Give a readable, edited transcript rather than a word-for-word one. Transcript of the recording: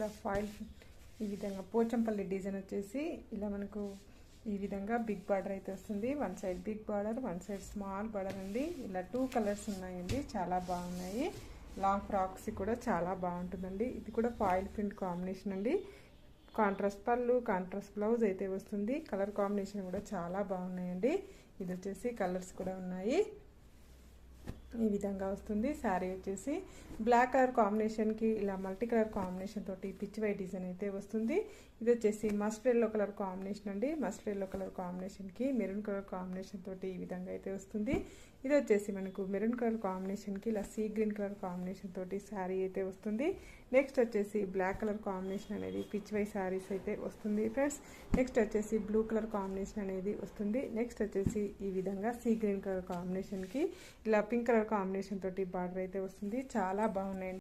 ఇలా ఫాయిల్ ఈ విధంగా పోచంపల్లి డిజైన్ వచ్చేసి ఇలా మనకు ఈ విధంగా బిగ్ బార్డర్ అయితే వస్తుంది. One side big border, one side small border అండి. ఇలా 2 కలర్స్ ఉన్నాయండి, చాలా బాగున్నాయి. లాంగ్ ఫ్రాక్స్ కూడా చాలా బాగుంటుందండి. ఇది కూడా ఫాయిల్ ప్రింట్ కాంబినేషన్ అండి. కాంట్రాస్ట్ పళ్ళు, కాంట్రాస్ట్ బ్లౌజ్ అయితే వస్తుంది. కలర్ కాంబినేషన్ కూడా చాలా బాగున్నాయండి. ఇది వచ్చేసి కలర్స్ కూడా ఉన్నాయి. ఈ విధంగా వస్తుంది. శారీ వచ్చేసి బ్లాక్ కలర్ కాంబినేషన్కి ఇలా మల్టీ కలర్ కాంబినేషన్ తోటి పిచ్ వై డిజైన్ అయితే వస్తుంది. ఇది వచ్చేసి మస్టర్డ్ ఎల్లో కలర్ కాంబినేషన్ అండి. మస్టర్డ్ ఎల్లో కలర్ కాంబినేషన్కి మెరూన్ కలర్ కాంబినేషన్ తోటి ఈ విధంగా అయితే వస్తుంది. ఇది వచ్చేసి మనకు మెరూన్ కలర్ కాంబినేషన్కి ఇలా సీ గ్రీన్ కలర్ కాంబినేషన్ తోటి శారీ అయితే వస్తుంది. నెక్స్ట్ వచ్చేసి బ్లాక్ కలర్ కాంబినేషన్ అనేది పిచ్ వై శారీస్ అయితే వస్తుంది ఫ్రెండ్స్. నెక్స్ట్ వచ్చేసి బ్లూ కలర్ కాంబినేషన్ అనేది వస్తుంది. నెక్స్ట్ వచ్చేసి ఈ విధంగా సీ గ్రీన్ కలర్ కాంబినేషన్కి ఇలా పింక్ కలర్ కాంబినేషన్ తోటి బార్డర్ అయితే వస్తుంది. చాలా బాగున్నాయి.